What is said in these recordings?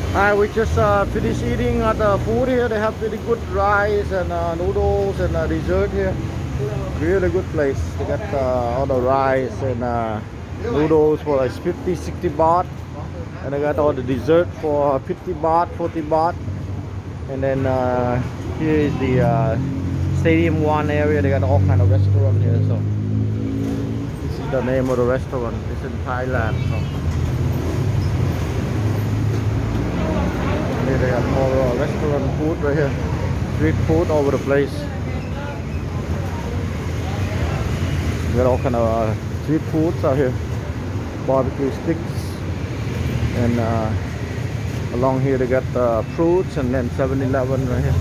We just finished eating at the food here. They have really good rice and noodles and dessert here. Really good place. They got all the rice and noodles for like 50, 60 baht. And I got all the dessert for 50 baht, 40 baht. And then here is the Stadium One area. They got all kind of restaurant here. So this is the name of the restaurant. It's in Thailand. So here they have more restaurant food right here. Street food all over the place. We got all kind of street foods out here. Barbecue sticks. And along here they got fruits and then 7-Eleven right here.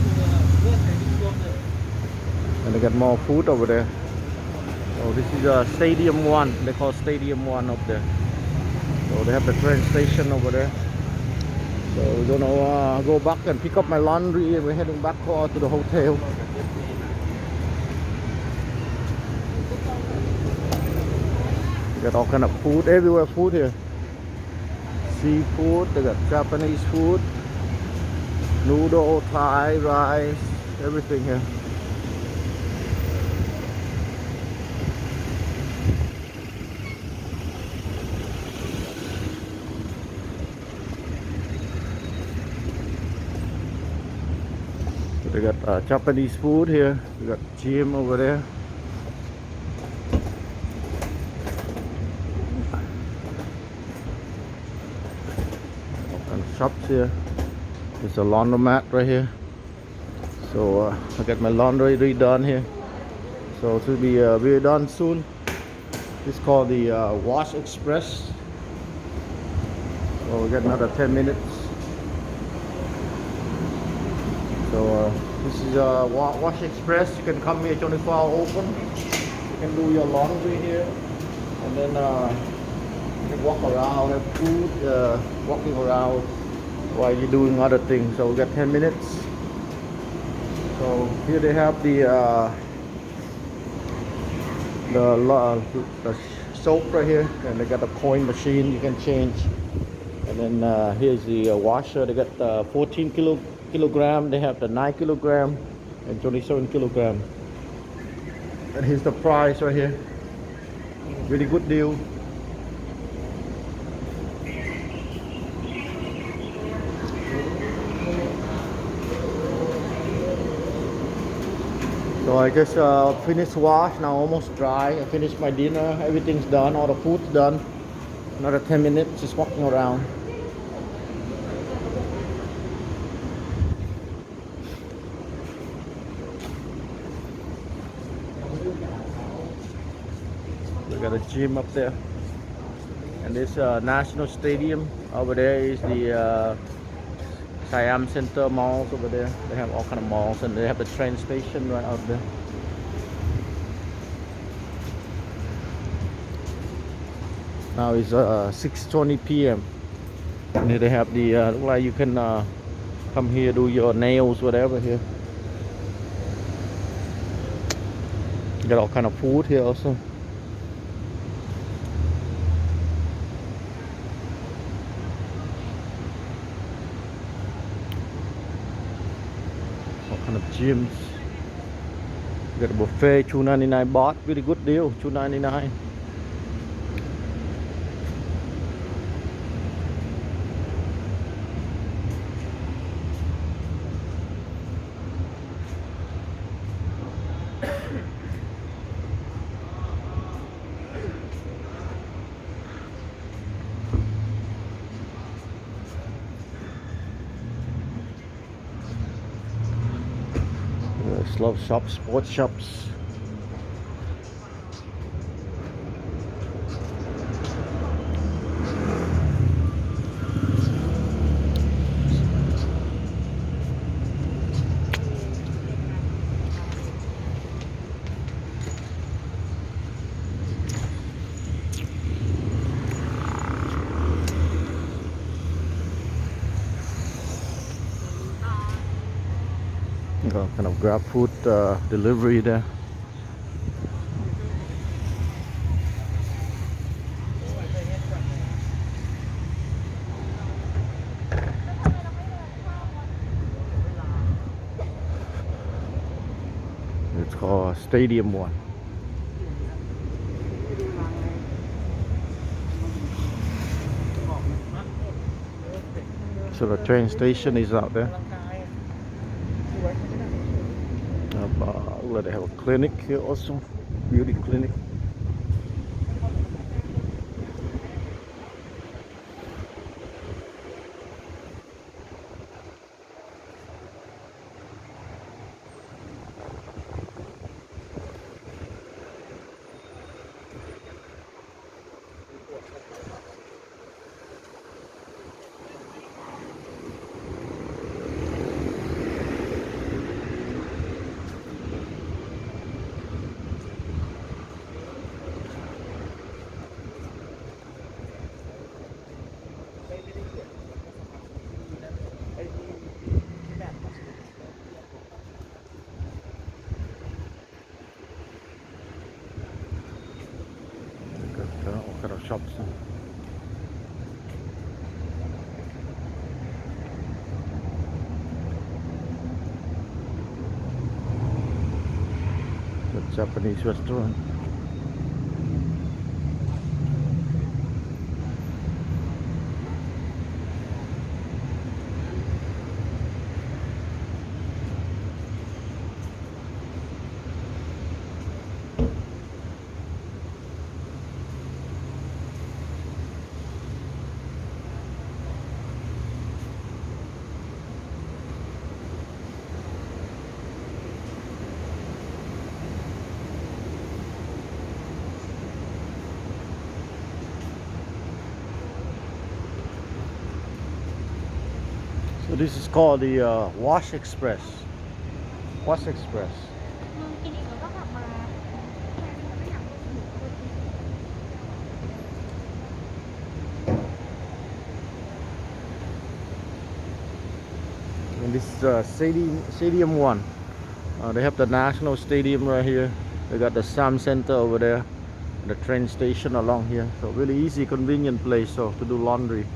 And they got more food over there. So this is Stadium One. They call Stadium One up there. So they have the train station over there. So we're gonna go back and pick up my laundry and we're heading back to the hotel. We got all kind of food, everywhere food here. Seafood, they got Japanese food, noodle, Thai, rice, everything here. They got Japanese food here. We got gym over there. And shops here. There's a laundromat right here. So I got my laundry redone here. So it will be we're done soon. It's called the Wash Express. So we got another 10 minutes. So this is Wash Express. You can come here 24 hours open. You can do your laundry here, and then you can walk around, have food, walking around while you're doing other things. So we got 10 minutes. So here they have the soap right here, and they got a coin machine you can change. And then here's the washer. They got 14 kilogram. They have the 9 kilogram and 27 kilogram. And here's the price right here. Really good deal. So I just finished wash now, almost dry. I finished my dinner. Everything's done. All the food's done. Another 10 minutes just walking around. We got a gym up there, and this National Stadium over there is the Siam Center malls over there. They have all kind of malls, and they have the train station right out there. Now it's 6:20 p.m. and here they have the look like you can come here do your nails, whatever here. You got all kind of food here also. Kind of gyms. You got a buffet, 2.99 baht, really good deal, 2.99. There's a lot of shops, sports shops. Got kind of grab food delivery there. called Stadium 1. So the train station is out there. They have a clinic here also, beauty clinic. All kind of shops. The Japanese restaurant. So this is called the Wash Express. Wash Express. And this is Stadium 1. They have the National Stadium right here. They got the Sam Center over there. The train station along here. So really easy, convenient place to do laundry.